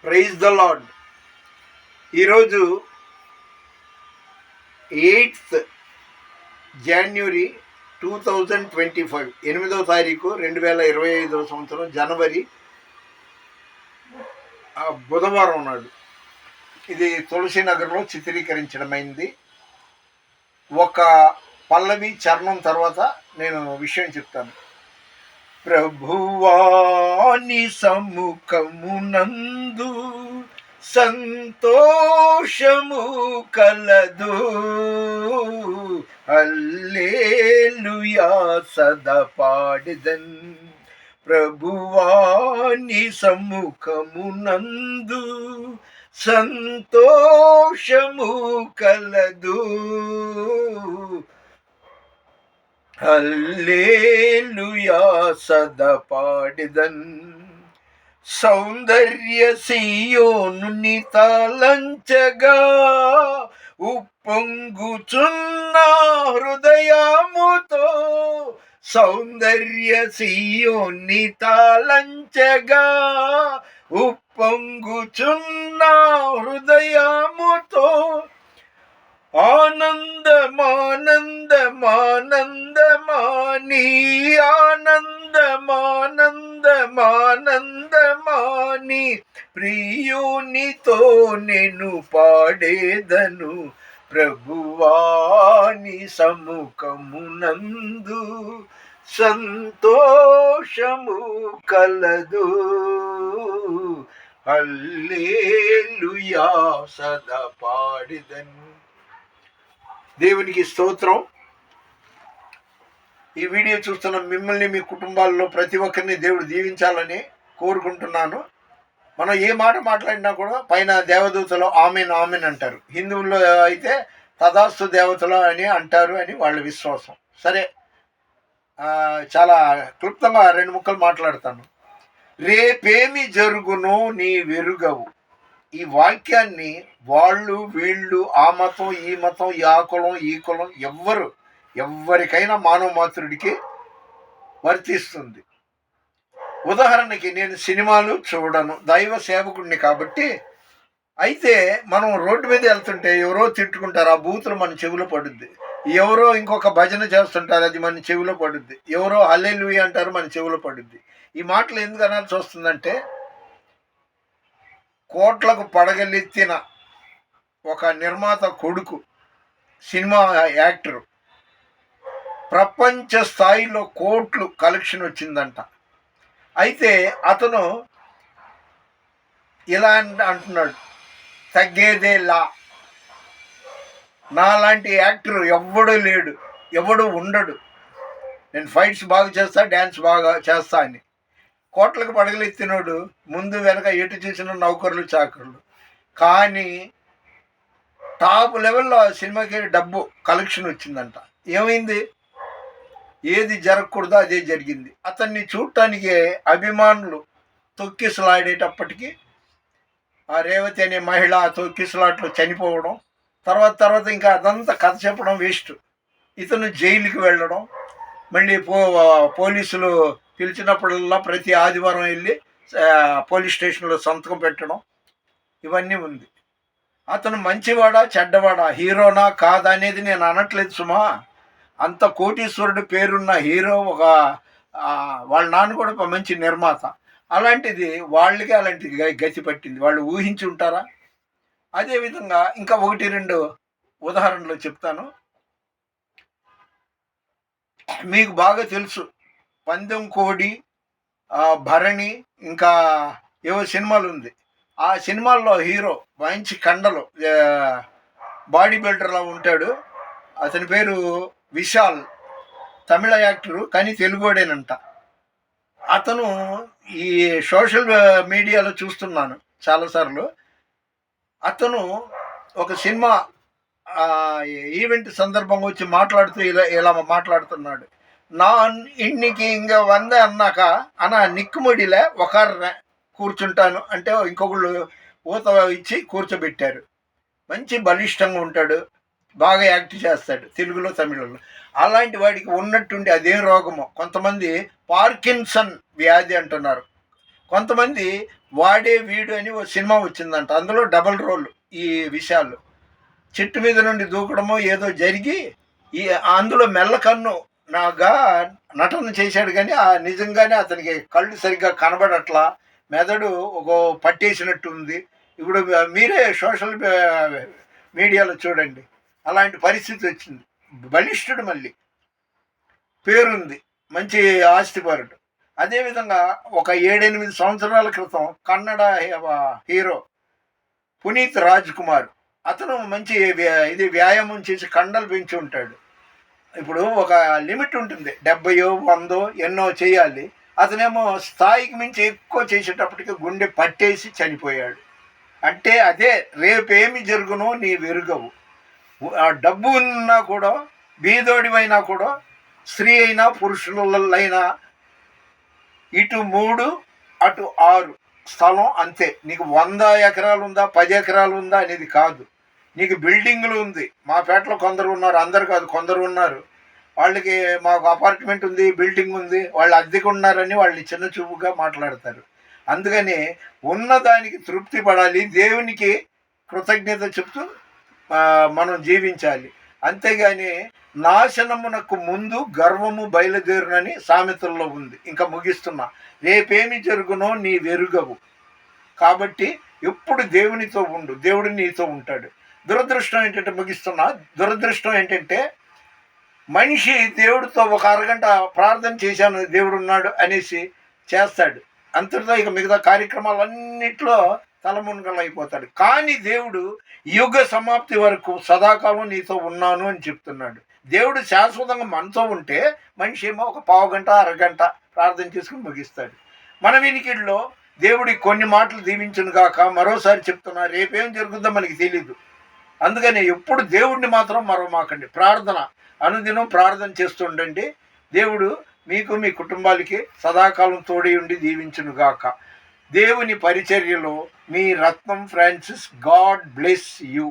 Praise the lord. ఈరోజు 8th January 2025, 8వ తారీఖు 2025 సంవత్సరం జనవరి బుధవారం నాడు ఇది తులసీనగర్లో చిత్రీకరించడమైంది. ఒక పల్లవి చరణం తర్వాత నేను విషయం చెప్తాను. ప్రభువాని సముఖమునందు సంతోషము కలదు, హల్లెలూయా సదా పాడెదన్. ప్రభువాని సముఖమునందు సంతోషము కలదు, హల్లెలూయా సదా పాడెదన్. సౌందర్య సీయోనుని తలంచగా ఉప్పొంగుచున్న హృదయముతో, సౌందర్య సీయోని తలంచగా ఉప్పొంగుచున్న హృదయముతో ఆనందమానందమానందమాని ఆనందమానందమానందమాని ప్రియునితో నేను పాడేదను. ప్రభువాని సముఖమునందు సంతోషము కలదు, హల్లెలూయా సదా పాడెదను. దేవునికి స్తోత్రం. ఈ వీడియో చూస్తున్న మిమ్మల్ని, మీ కుటుంబాల్లో ప్రతి ఒక్కరిని దేవుడు దీవించాలని కోరుకుంటున్నాను. మనం ఏ మాట మాట్లాడినా కూడా పైన దేవదూతలు ఆమెన్ ఆమెన్ అంటారు. హిందువుల్లో అయితే తదాస్తు దేవతలు అని అంటారు అని వాళ్ళ విశ్వాసం. సరే, చాలా క్లుప్తంగా 2 ముక్కలు మాట్లాడతాను. రేపేమి జరుగునో నీ వెరుగవు. ఈ వాక్యాన్ని వాళ్ళు వీళ్ళు, ఆ మతం ఈ మతం, ఆ కులం ఈ కులం, ఎవరికైనా మానవ మాతృడికి వర్తిస్తుంది. ఉదాహరణకి నేను సినిమాలు చూడను, దైవ సేవకుడిని కాబట్టి. అయితే మనం రోడ్డు మీద వెళ్తుంటే ఎవరో తిట్టుకుంటారు, ఆ బూతులు మన చెవిలో పడుద్ది. ఎవరో ఇంకొక భజన చేస్తుంటారు, అది మన చెవిలో పడుద్ది. ఎవరో హల్లెలూయా అంటారు, మన చెవిలో పడుద్ది. ఈ మాటలు ఎందుకు అనాల్సి వస్తుందంటే, కోట్లకు పడగలెత్తిన ఒక నిర్మాత కొడుకు, సినిమా యాక్టరు, ప్రపంచ స్థాయిలో కోట్లు కలెక్షన్ వచ్చిందంట. అయితే అతను ఇలా అంటున్నాడు, తగ్గేదేలా, నాలాంటి యాక్టర్ ఎవ్వడూ లేడు, ఎవడు ఉండడు, నేను ఫైట్స్ బాగా చేస్తా, డ్యాన్స్ బాగా చేస్తా అని. కోట్లకు పడగలెత్తినోడు ముందు వెనక ఎటు చూసిన నౌకర్లు చాకర్లు. కానీ టాప్ లెవెల్లో ఆ సినిమాకి డబ్బు కలెక్షన్ వచ్చిందంట. ఏమైంది? ఏది జరగకూడదో అదే జరిగింది. అతన్ని చూడటానికి అభిమానులు తొక్కిసలాడేటప్పటికీ ఆ రేవతి అనే మహిళ ఆ తొక్కిసలాట్లో చనిపోవడం, తర్వాత ఇంకా అదంతా కథ చెప్పడం వేస్ట్. ఇతను జైలుకి వెళ్ళడం, మళ్ళీ పోలీసులు పిలిచినప్పుడల్లా ప్రతి ఆదివారం వెళ్ళి పోలీస్ స్టేషన్లో సంతకం పెట్టడం, ఇవన్నీ ఉంది. అతను మంచివాడా చెడ్డవాడా, హీరోనా కాదా అనేది నేను అనట్లేదు సుమా. అంత కోటీశ్వరుడు పేరున్న హీరో, వాళ్ళ నాన్న కూడా మంచి నిర్మాత. అలాంటిది వాళ్ళకి అలాంటి గతి పట్టింది. వాళ్ళు ఊహించి ఉంటారా? అదేవిధంగా ఇంకా 1-2 ఉదాహరణలు చెప్తాను. మీకు బాగా తెలుసు, పందెం కోడి, భరణి, ఇంకా ఏవో సినిమాలు ఉంది. ఆ సినిమాల్లో హీరో మంచి కండలు, బాడీ బిల్డర్లా ఉంటాడు. అతని పేరు విశాల్, తమిళ యాక్టరు కానీ తెలుగువాడేనంట. అతను ఈ సోషల్ మీడియాలో చూస్తున్నాను చాలాసార్లు. అతను ఒక సినిమా ఈవెంట్ సందర్భంగా వచ్చి మాట్లాడుతూ ఇలా మాట్లాడుతున్నాడు. நான் இன்னைக்கு இங்கே வந்த అన్నాక నిక్కుముడిలే ఒకర్ర కూర్చుంటాను అంటే ఇంకొకళ్ళు ఊత ఇచ్చి కూర్చోబెట్టారు. మంచి బలిష్టంగా ఉంటాడు, బాగా యాక్ట్ చేస్తాడు తెలుగులో తమిళంలో. అలాంటి వాడికి ఉన్నట్టుండి అదేం రోగమో, కొంతమంది పార్కిన్సన్ వ్యాధి అంటున్నారు, కొంతమంది వాడే వీడు అని ఓ సినిమా వచ్చిందంట, అందులో డబల్ రోల్ ఈ విషయాలు. చెట్టు మీద నుండి దూకడమో ఏదో జరిగి ఈ అందులో మెల్లకన్ను నాగా నటన చేశాడు, కానీ నిజంగానే అతనికి కళ్ళు సరిగ్గా కనబడట్లా, మెదడు ఒక పట్టేసినట్టు ఉంది. ఇప్పుడు మీరే సోషల్ మీడియాలో చూడండి, అలాంటి పరిస్థితి వచ్చింది. బలిష్ఠుడు, మళ్ళీ పేరుంది, మంచి ఆస్తిపరుడు. అదేవిధంగా ఒక 7-8 సంవత్సరాల క్రితం కన్నడ హీరో పునీత్ రాజ్ కుమార్, అతను మంచి ఇది వ్యాయామం చేసి కండలు పెంచి ఉంటాడు. ఇప్పుడు ఒక లిమిట్ ఉంటుంది, 70 100 ఎన్నో చేయాలి. అతనేమో స్థాయికి మించి ఎక్కువ చేసేటప్పటికి గుండె పట్టేసి చనిపోయాడు. అంటే అదే రేపేమి జరుగునో నీ వెరుగవు. డబ్బు ఉన్నా కూడా, బీదోడివైనా కూడా, స్త్రీ అయినా పురుషులైనా, ఇటు 3 అటు 6 స్థలం అంతే. నీకు 100 ఎకరాలు ఉందా 10 ఎకరాలు ఉందా అనేది కాదు. నీకు బిల్డింగులు ఉంది. మా పేటలో కొందరు ఉన్నారు, అందరు కాదు, కొందరు ఉన్నారు. వాళ్ళకి మాకు అపార్ట్మెంట్ ఉంది, బిల్డింగ్ ఉంది, వాళ్ళు అద్దెకు ఉన్నారని వాళ్ళని చిన్న చూపుగా మాట్లాడతారు. అందుకని ఉన్నదానికి తృప్తి పడాలి, దేవునికి కృతజ్ఞత చెప్తూ మనం జీవించాలి. అంతేగాని నాశనమునకు ముందు గర్వము బయలుదేరునని సామెతల్లో ఉంది. ఇంకా ముగిస్తున్నా, రేపేమి జరుగునో నీ వెరుగవు. కాబట్టి ఎప్పుడు దేవునితో ఉండు, దేవుడు నీతో ఉంటాడు. దురదృష్టం ఏంటంటే, ముగిస్తున్నా, దురదృష్టం ఏంటంటే మనిషి దేవుడితో ఒక అరగంట ప్రార్థన చేశాను, దేవుడు ఉన్నాడు అనేసి చేస్తాడు, అంతటితో ఇక మిగతా కార్యక్రమాలన్నింటిలో తలమునకలు అయిపోతాడు. కానీ దేవుడు యుగ సమాప్తి వరకు సదాకాలం నీతో ఉన్నాను అని చెప్తున్నాడు. దేవుడు శాశ్వతంగా మనతో ఉంటే మనిషి ఏమో ఒక పావుగంట అరగంట ప్రార్థన చేసుకుని ముగిస్తాడు. మన వినికిడిలో దేవుడి కొన్ని మాటలు దీవించును గాక. మరోసారి చెప్తున్నా, రేపేం జరుగుతుందో మనకి తెలీదు. అందుకని ఎప్పుడు దేవుడిని మాత్రం మరవమాకండి. ప్రార్థన, అనుదినం ప్రార్థన చేస్తూ ఉండండి. దేవుడు మీకు మీ కుటుంబాలకి సదాకాలం తోడి ఉండి దీవించును గాక. దేవుని పరిచర్యలో మీ రత్నం ఫ్రాన్సిస్. God bless you.